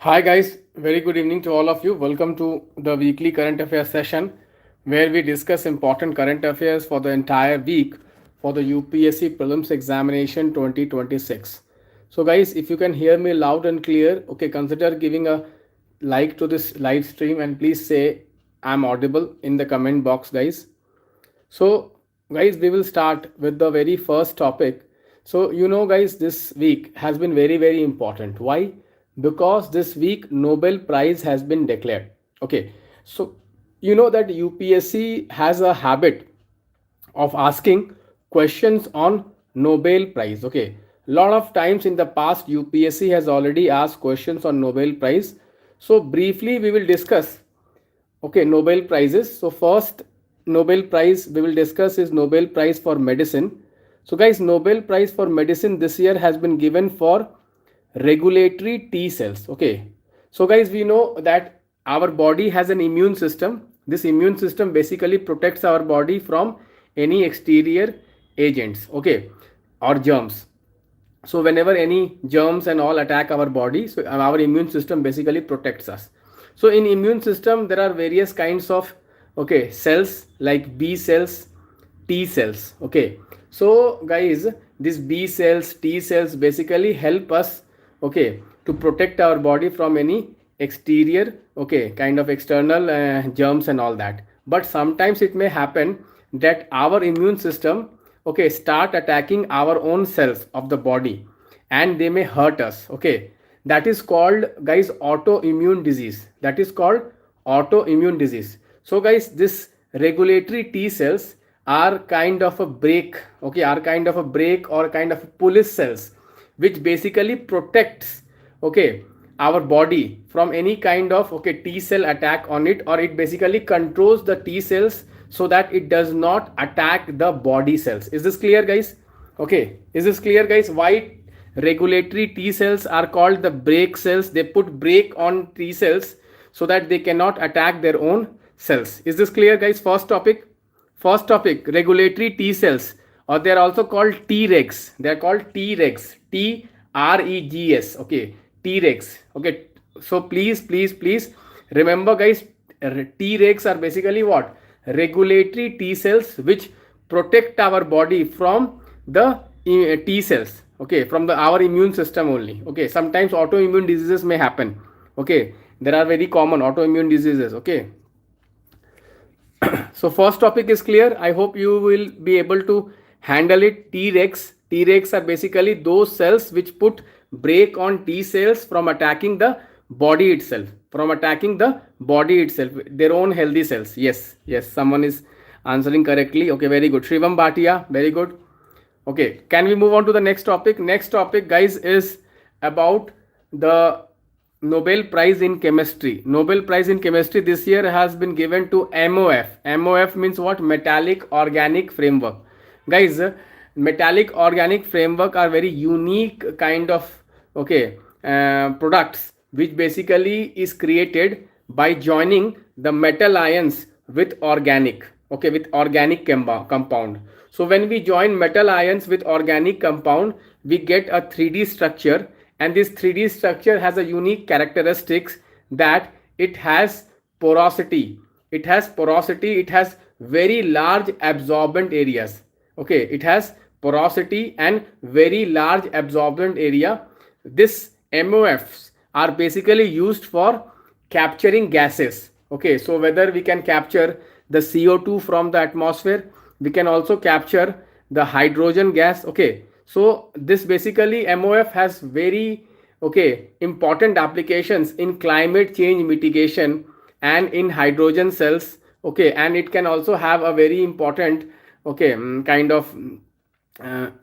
Hi guys, very good evening to all of you. Welcome to the weekly current affairs session where we discuss important current affairs for the entire week for the UPSC Prelims examination 2026. So guys, if you can hear me loud and clear, okay, consider giving a like to this live stream and please say I'm audible in the comment box guys. So, guys, we will start with the very first topic. So, guys, this week has been very, very important. Why? Because this week Nobel Prize has been declared. Okay, so you know that UPSC has a habit of asking questions on Nobel Prize. Okay, a lot of times in the past, UPSC has already asked questions on Nobel Prize. So, briefly, we will discuss. Okay, Nobel Prizes. So first Nobel Prize we will discuss is Nobel Prize for Medicine. So guys, Nobel Prize for Medicine this year has been given for regulatory T cells. Okay. So guys, we know that our body has an immune system. This immune system basically protects our body from any exterior agents, okay, or germs. So whenever any germs and all attack our body, so our immune system basically protects us. So in immune system there are various kinds of, okay, cells like B cells, T cells. Okay, so guys, these B cells, T cells basically help us, okay, to protect our body from any exterior, okay, kind of external germs and all that. But sometimes it may happen that our immune system, okay, start attacking our own cells of the body and they may hurt us. Okay, that is called, guys, autoimmune disease. That is called autoimmune disease. So guys, this regulatory T cells are kind of a break, okay, are kind of a break or kind of police cells which basically protects, okay, our body from any kind of, okay, T cell attack on it, or it basically controls the T cells so that it does not attack the body cells. Is this clear guys? Okay, is this clear guys? Why regulatory T cells are called the brake cells? They put brake on T cells so that they cannot attack their own cells. Is this clear guys? First topic, regulatory T cells, or they are also called Tregs. They are called Tregs, Tregs. Okay, Tregs. Okay, so please remember guys, Tregs are basically what? Regulatory T cells which protect our body from the T cells, okay, from the our immune system only. Okay, sometimes autoimmune diseases may happen. Okay, there are very common autoimmune diseases. Okay, so first topic is clear. I hope you will be able to handle it. Tregs are basically those cells which put brake on T cells from attacking the body itself, their own healthy cells. Yes, someone is answering correctly. Okay, very good. Shivam Bhatia, very good. Okay, can we move on to the next topic? Next topic, guys, is about the Nobel Prize in Chemistry. Nobel Prize in Chemistry this year has been given to MOF. MOF means what? Metallic Organic Framework. Guys, metallic organic framework are very unique kind of, okay, products which basically is created by joining the metal ions with organic, okay, with organic compound. So when we join metal ions with organic compound, we get a 3D structure, and this 3D structure has a unique characteristics that it has porosity. It has very large absorbent areas. Okay, it has porosity and very large absorbent area. This MOFs are basically used for capturing gases. Okay, so whether we can capture the CO2 from the atmosphere, we can also capture the hydrogen gas. Okay, so this basically MOF has very, okay, important applications in climate change mitigation and in hydrogen cells. Okay, and it can also have a very important, okay, kind of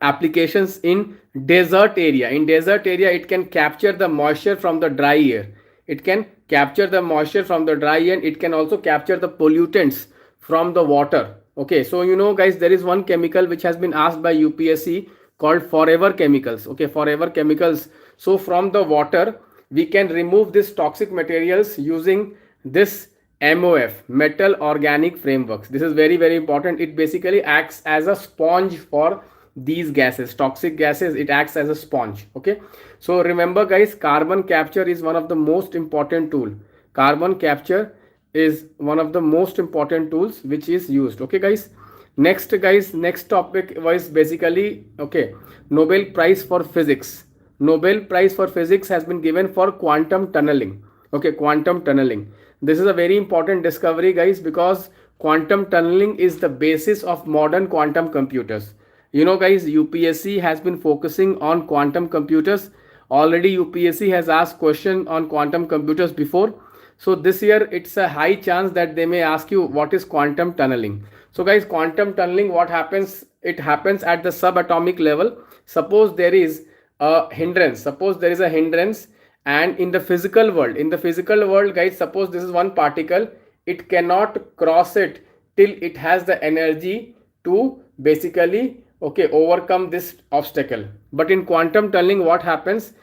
applications in desert area. In desert area, it can capture the moisture from the dry air. It can capture the moisture from the dry air. It can also capture the pollutants from the water. Okay, so guys, there is one chemical which has been asked by UPSC called forever chemicals. Okay, forever chemicals. So from the water we can remove this toxic materials using this MOF, metal organic frameworks. This is very, very important. It basically acts as a sponge for these gases, toxic gases. It acts as a sponge. Okay, so remember guys, carbon capture is one of the most important tool. Carbon capture is one of the most important tools which is used. Okay guys, next guys, next topic was basically, okay, Nobel Prize for Physics. Nobel Prize for Physics has been given for quantum tunneling. Okay, quantum tunneling. This is a very important discovery guys, because quantum tunneling is the basis of modern quantum computers. You know guys, UPSC has been focusing on quantum computers. Already UPSC has asked question on quantum computers before. So this year it's a high chance that they may ask you what is quantum tunneling. So guys, quantum tunneling, what happens? It happens at the subatomic level. Suppose there is a hindrance. Suppose there is a hindrance, and in the physical world guys, suppose this is one particle, it cannot cross it till it has the energy to basically, okay, overcome this obstacle. But in quantum tunneling, what happens?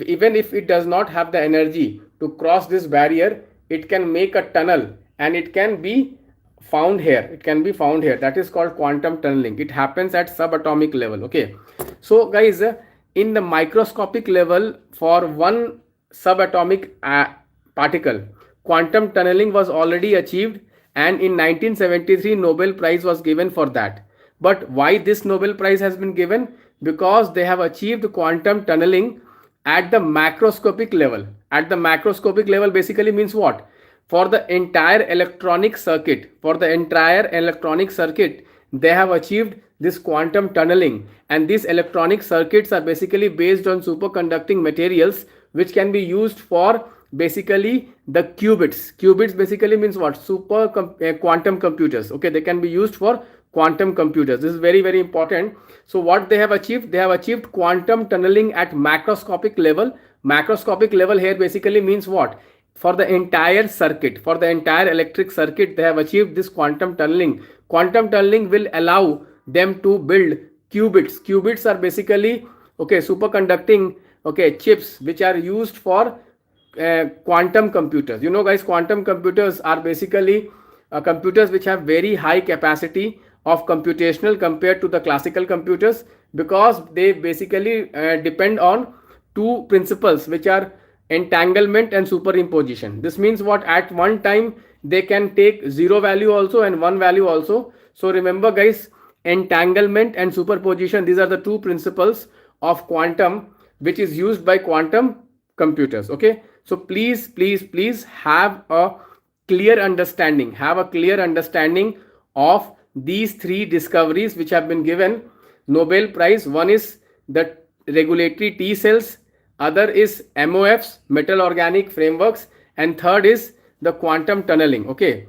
Even if it does not have the energy to cross this barrier, it can make a tunnel, and it can be found here. It can be found here. That is called quantum tunneling. It happens at subatomic level. Okay, so guys, in the microscopic level, for one subatomic particle, quantum tunneling was already achieved, and in 1973 Nobel Prize was given for that. But why this Nobel Prize has been given? Because they have achieved quantum tunneling at the macroscopic level. At the macroscopic level basically means what? For the entire electronic circuit, they have achieved this quantum tunneling, and these electronic circuits are basically based on superconducting materials, which can be used for basically the qubits basically means what? Quantum computers. Okay, they can be used for quantum computers. This is very, very important. So what they have achieved? They have achieved quantum tunneling at macroscopic level. Macroscopic level here basically means what? For the entire circuit, for the entire electric circuit, they have achieved this quantum tunneling. Quantum tunneling will allow them to build qubits. Qubits are basically, okay, superconducting, okay, chips which are used for quantum computers. You know guys, quantum computers are basically computers which have very high capacity of computational compared to the classical computers, because they basically depend on two principles, which are entanglement and superimposition. This means what? At one time they can take 0 value also and 1 value also. So remember guys, entanglement and superposition, these are the two principles of quantum which is used by quantum computers. Okay, so please have a clear understanding of these three discoveries which have been given Nobel Prize. One is the regulatory T cells, other is MOFs, metal organic frameworks, and third is the quantum tunneling. Okay,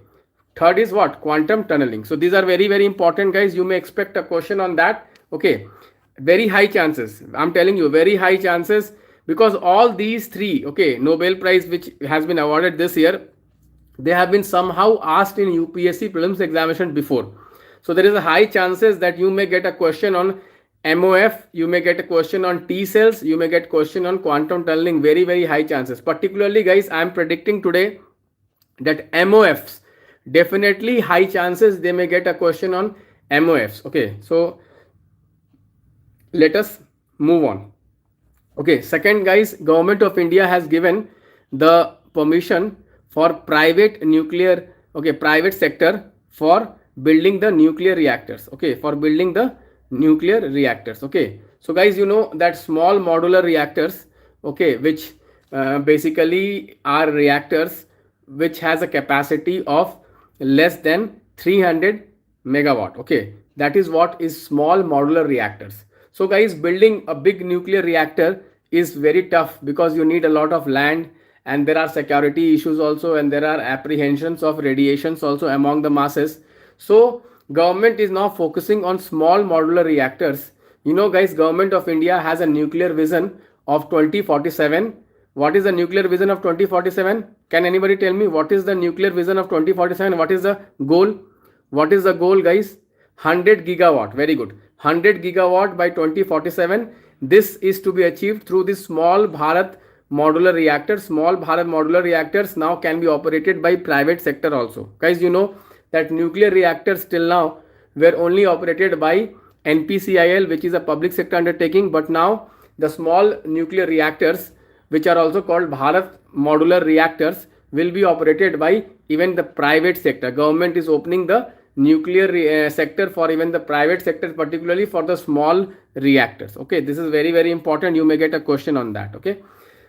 third is what? Quantum tunneling. So these are very, very important guys. You may expect a question on that. Okay, very high chances, I'm telling you, very high chances, because all these three, okay, Nobel Prize which has been awarded this year, they have been somehow asked in UPSC prelims examination before. So there is a high chances that you may get a question on MOF, you may get a question on T cells, you may get question on quantum tunneling. Very, very high chances. Particularly guys, I am predicting today that MOFs, definitely high chances they may get a question on MOFs. Okay, so let us move on. Okay, second guys, Government of India has given the permission for private nuclear, okay, private sector for building the nuclear reactors. Okay, for building the nuclear reactors. Okay, so guys, you know that small modular reactors, okay, which basically are reactors which has a capacity of less than 300 megawatt. Okay, that is what is small modular reactors. So guys, building a big nuclear reactor is very tough, because you need a lot of land, and there are security issues also, and there are apprehensions of radiations also among the masses. So government is now focusing on small modular reactors. You know guys, Government of India has a nuclear vision of 2047. What is the nuclear vision of 2047? Can anybody tell me what is the nuclear vision of 2047? What is the goal? What is the goal guys? 100 gigawatt. Very good. 100 gigawatt by 2047. This is to be achieved through this small Bharat modular reactors. Small Bharat modular reactors now can be operated by private sector also. Guys, you know that nuclear reactors till now were only operated by NPCIL, which is a public sector undertaking, but now the small nuclear reactors, which are also called Bharat modular reactors, will be operated by even the private sector. Government is opening the nuclear sector for even the private sector, particularly for the small reactors. Okay, this is very, very important. You may get a question on that. Okay,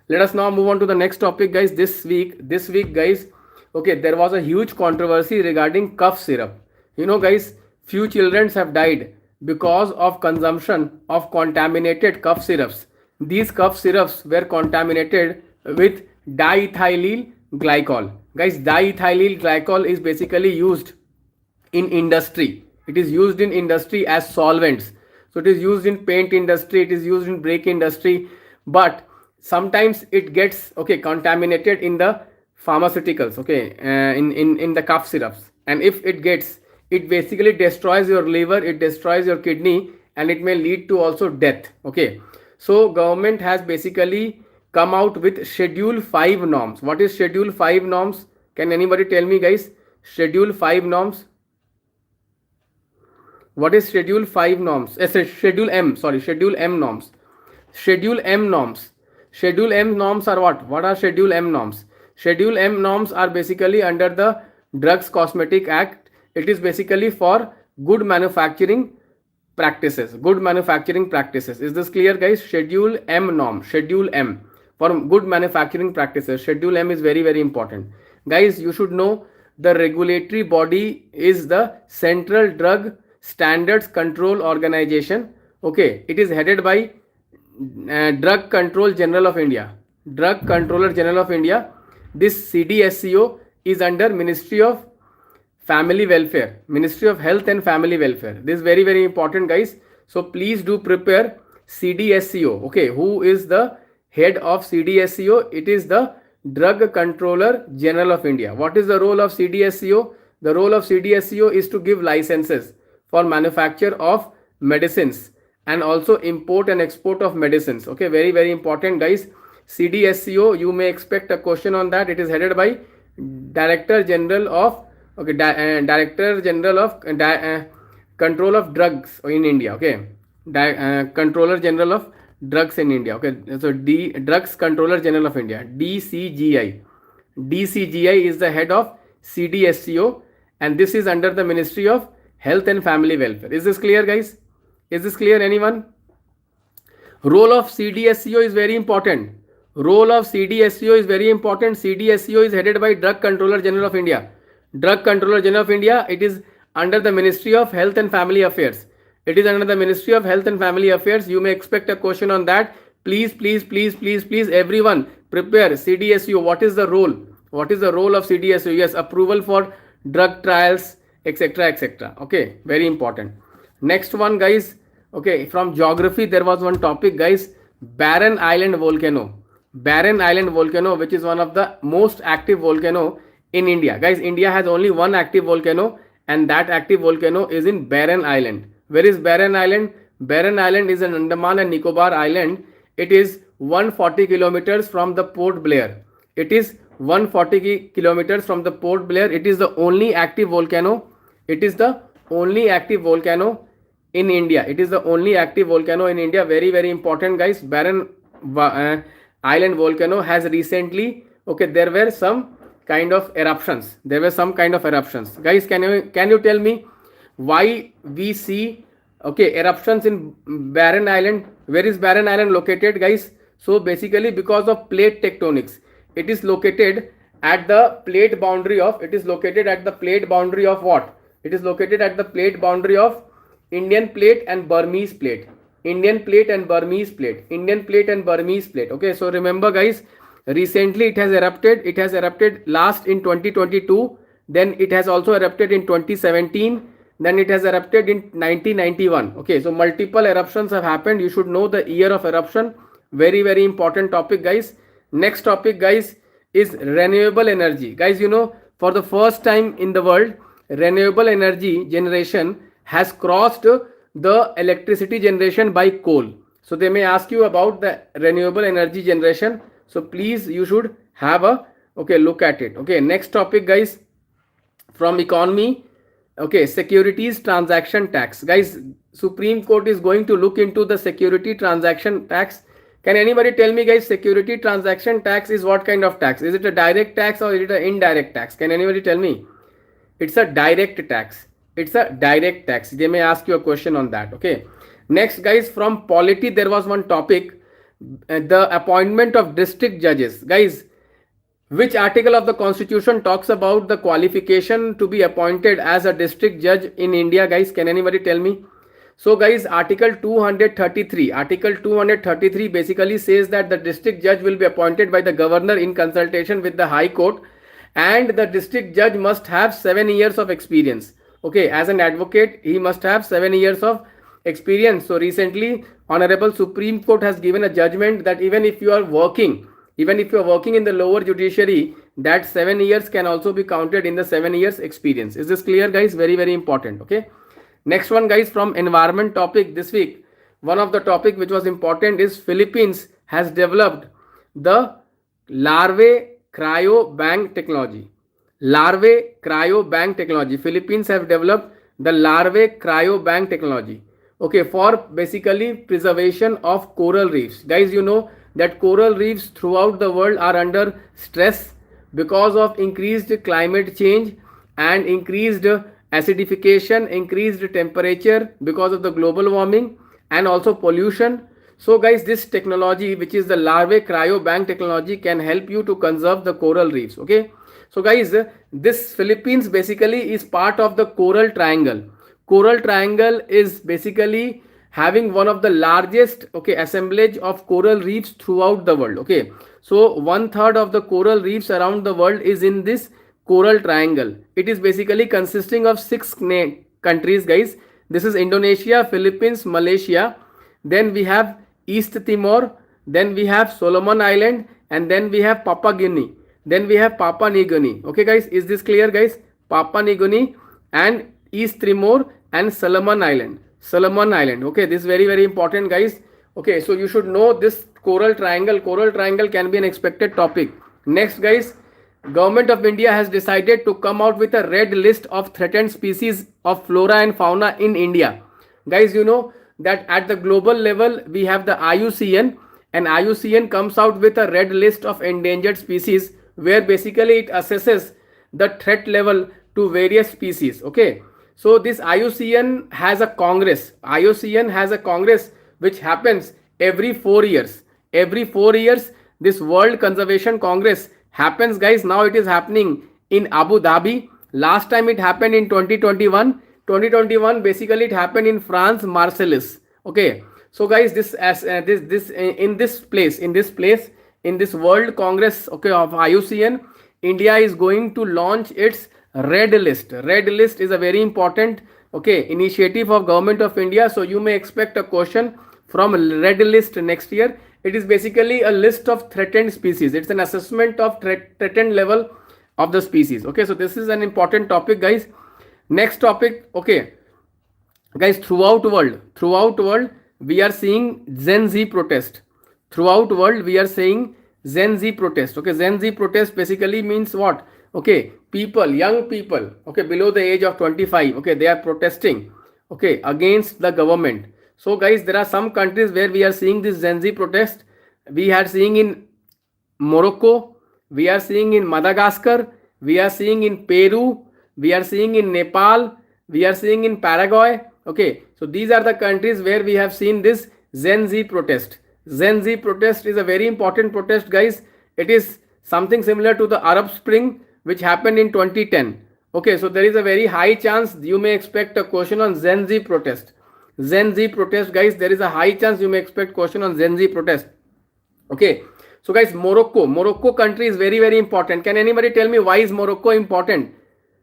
let us now move on to the next topic, guys. This week, guys, okay, there was a huge controversy regarding cough syrup. You know, guys, few children have died because of consumption of contaminated cough syrups. These cough syrups were contaminated with diethylyl glycol. Guys, diethylyl glycol is basically used in industry. It is used in industry as solvents. So it is used in paint industry, it is used in brake industry, but sometimes it gets contaminated in the pharmaceuticals, in the cough syrups. And if it gets, it basically destroys your liver, it destroys your kidney, and it may lead to also death. Okay, so government has basically come out with Schedule 5 norms. What is Schedule 5 norms? Can anybody tell me, guys? Schedule 5 norms. What is Schedule 5 norms? Schedule M, sorry, Schedule M norms. Schedule M norms. Schedule M norms are what? What are Schedule M norms? Schedule M norms are basically under the Drugs Cosmetic Act. It is basically for good manufacturing practices. Good manufacturing practices. Is this clear, guys? Schedule M norm. Schedule M for good manufacturing practices. Schedule M is very, very important. Guys, you should know the regulatory body is the Central Drug Standards Control Organization. Okay, it is headed by Drug Control General of India. Drug Controller General of India. This CDSCO is under Ministry of Family Welfare, Ministry of Health and Family Welfare. This is very, very important, guys. So please do prepare CDSCO. Okay, who is the head of CDSCO? It is the Drug Controller General of India. What is the role of CDSCO? The role of CDSCO is to give licenses for manufacture of medicines and also import and export of medicines. Okay, very, very important, guys. CDSCO, you may expect a question on that. It is headed by Director General of Director General of Control of Drugs in India. Okay, Controller General of Drugs in India. Okay, so Drugs Controller General of India, DCGI. DCGI is the head of CDSCO, and this is under the Ministry of Health and Family Welfare. Is this clear, guys? Is this clear, anyone? Role of CDSCO is very important. Role of CDSCO is very important. CDSCO is headed by Drug Controller General of India. Drug Controller General of India, it is under the Ministry of Health and Family Affairs. It is under the Ministry of Health and Family Affairs. You may expect a question on that. Please, everyone prepare CDSCO. What is the role? What is the role of CDSCO? Yes, approval for drug trials, etc., etc. Okay, very important. Next one, guys. Okay, from geography, there was one topic, guys. Barren Island volcano. Barren Island volcano, which is one of the most active volcano in India. Guys, India has only one active volcano, and that active volcano is in Barren Island. Where is Barren Island? Barren Island is an Andaman and Nicobar island. It is 140 kilometers from the Port Blair. It is 140 kilometers from the Port Blair. It is the only active volcano. It is the only active volcano in India. It is the only active volcano in India. Very, very important, guys. Barren Island volcano has recently, there were some kind of eruptions. Guys, can you tell me why we see eruptions in Barren Island? Where is Barren Island located, guys? So basically because of plate tectonics. It is located at the plate boundary of, what? It is located at the plate boundary of Indian plate and Burmese plate. Okay, so remember, guys, recently it has erupted last in 2022, then it has also erupted in 2017, then it has erupted in 1991. Okay, so multiple eruptions have happened. You should know the year of eruption. Very, very important topic, guys. Next topic, guys, is renewable energy. Guys, you know, for the first time in the world, renewable energy generation has crossed the electricity generation by coal. So they may ask you about the renewable energy generation. So please, you should have a look at it. Okay, next topic, guys, from economy. Okay, securities transaction tax. Guys, Supreme Court is going to look into the security transaction tax. Can anybody tell me, guys, security transaction tax is what kind of tax? Is it a direct tax or is it an indirect tax? Can anybody tell me? It's a direct tax. It's a direct tax. They may ask you a question on that. Okay. Next, guys, from polity, there was one topic, the appointment of district judges. Guys, which article of the constitution talks about the qualification to be appointed as a district judge in India? Guys, can anybody tell me? So guys, article 233 basically says that the district judge will be appointed by the governor in consultation with the high court, and the district judge must have 7 years of experience. Okay, as an advocate, he must have 7 years of experience. So recently, Honorable Supreme Court has given a judgment that even if you are working in the lower judiciary, that 7 years can also be counted in the 7 years experience. Is this clear, guys? Very, very important. Okay. Next one, guys, from environment topic this week. One of the topic which was important is Philippines has developed the larvae cryobank technology. Larvae cryobank technology. Philippines have developed the larvae cryobank technology. Okay, for basically preservation of coral reefs. Guys, you know that coral reefs throughout the world are under stress because of increased climate change and increased acidification, increased temperature because of the global warming and also pollution. So guys, this technology, which is the larvae cryobank technology, can help you to conserve the coral reefs. Okay, so guys, this Philippines basically is part of the coral triangle. Coral triangle is basically having one of the largest assemblage of coral reefs throughout the world. Okay, so 1/3 of the coral reefs around the world is in this coral triangle. It is basically consisting of 6 countries, guys. This is Indonesia, Philippines, Malaysia, then we have East Timor, then we have Solomon Island, and then we have Papua Guinea, then we have Papua New Guinea. Okay guys, is this clear, guys? Papua New Guinea and East Timor and Solomon Island. Okay, this is very, very important, guys. Okay, so you should know this coral triangle. Coral triangle can be an expected topic. Next, guys, Government of India has decided to come out with a red list of threatened species of flora and fauna in India. Guys, you know that at the global level we have the IUCN, and IUCN comes out with a red list of endangered species where basically it assesses the threat level to various species. Okay, so this IUCN has a congress. IUCN has a congress which happens every 4 years. Every 4 years this World Conservation Congress happens, guys. Now it is happening in Abu Dhabi. Last time it happened in 2021. Basically it happened in France, Marseilles. Okay, so guys, this in this World Congress, okay, of IUCN, India is going to launch its red list. Red list is a very important initiative of Government of India. So you may expect a question from red list next year. It is basically a list of threatened species. It's an assessment of threatened level of the species. Okay, so this is an important topic, guys. Next topic. Okay, guys, throughout world we are seeing Gen Z protest. Throughout world we are seeing Gen Z protest. Okay, Gen Z protest basically means what? Okay, young people, okay, below the age of 25, okay, they are protesting, okay, against the government. So guys, there are some countries where we are seeing this Gen Z protest. We are seeing in Morocco, we are seeing in Madagascar, we are seeing in Peru, we are seeing in Nepal, we are seeing in Paraguay. Okay, so these are the countries where we have seen this Gen Z protest. Gen Z protest is a very important protest, guys. It is something similar to the Arab Spring which happened in 2010. Okay, so there is a very high chance you may expect a question on Gen Z protest. Gen Z protest, guys, there is a high chance you may expect question on Gen Z protest. Okay, so guys, Morocco country is very, very important. Can anybody tell me why is Morocco important?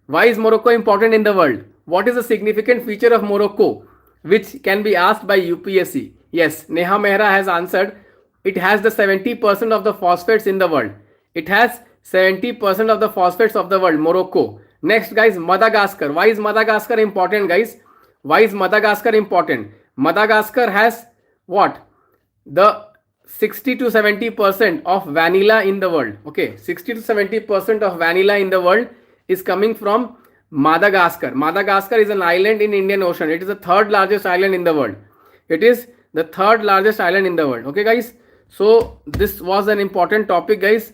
Why is Morocco important in the world? What is the significant feature of Morocco which can be asked by UPSC? Yes, Neha Mehra has answered. It has the 70% of the phosphates in the world. It has 70% of the phosphates of the world, Morocco. Next, guys, Madagascar. Why is Madagascar important, guys? Why is Madagascar important? Madagascar has what? The 60 to 70% of vanilla in the world. Okay, 60 to 70% of vanilla in the world is coming from Madagascar. Madagascar is an island in Indian Ocean. It is the third largest island in the world. It is the third largest island in the world. Okay, guys. So this was an important topic, guys.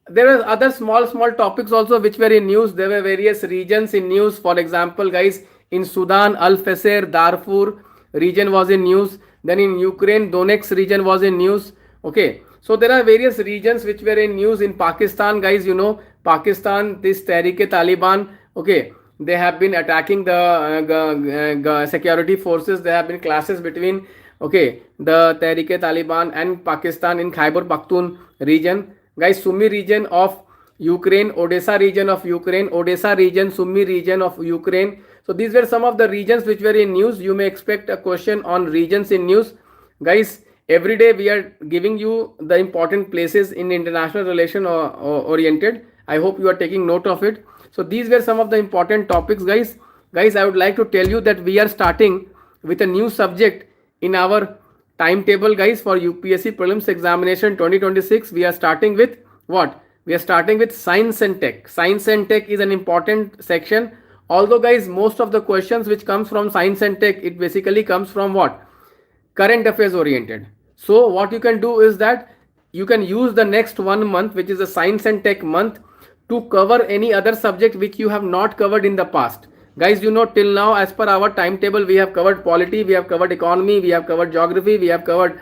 There were other small topics also which were in news. There were various regions in news. For example, guys, in Sudan, Al Fasser, Darfur region was in news. Then in Ukraine, Donetsk region was in news. Okay. So there are various regions which were in news. In Pakistan, guys, you know, Pakistan, this Tehrik-e-Taliban, okay, they have been attacking the security forces. There have been clashes between, okay, the Tehrik-e-Taliban and Pakistan in Khyber Pakhtun region. Guys, Sumy region of Ukraine, Odessa region of Ukraine, Odessa region, Sumy region of Ukraine. So these were some of the regions which were in news. You may expect a question on regions in news. Guys, every day we are giving you the important places in international relation oriented. I hope you are taking note of it. So these were some of the important topics, guys. Guys, I would like to tell you that we are starting with a new subject in our timetable, guys, for UPSC Prelims Examination 2026. We are starting with what? We are starting with Science and Tech. Science and Tech is an important section. Although, guys, most of the questions which comes from Science and Tech, it basically comes from what? Current affairs oriented. So what you can do is that you can use the next 1 month, which is the Science and Tech month, to cover any other subject which you have not covered in the past. Guys, you know, till now, as per our timetable, we have covered polity, we have covered economy, we have covered geography, we have covered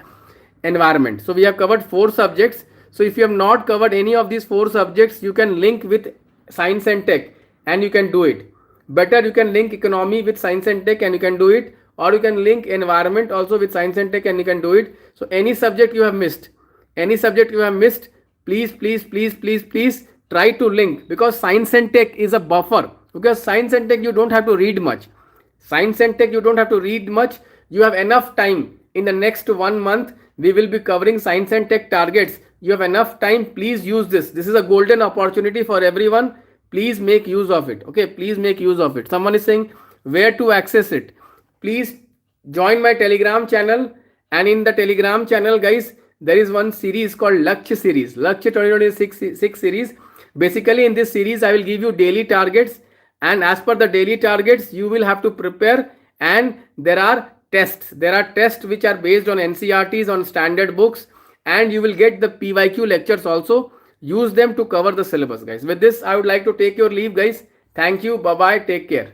environment. So we have covered 4 subjects. So if you have not covered any of these 4 subjects, you can link with Science and Tech and you can do it. Better you can link economy with Science and Tech and you can do it, or you can link environment also with Science and Tech and you can do it. So any subject you have missed, please try to link, because Science and Tech is a buffer. Because Science and Tech, you don't have to read much. Science and Tech, you don't have to read much. You have enough time. In the next 1 month, we will be covering Science and Tech targets. You have enough time. Please use this. This is a golden opportunity for everyone. Please make use of it. Okay, please make use of it. Someone is saying where to access it. Please join my Telegram channel. And in the Telegram channel, guys, there is one series called Lakshya series. Lakshya 2026 series. Basically, in this series, I will give you daily targets. And as per the daily targets, you will have to prepare. And there are tests. There are tests which are based on NCRTs, on standard books. And you will get the PYQ lectures also. Use them to cover the syllabus, guys. With this, I would like to take your leave, guys. Thank you. Bye-bye. Take care.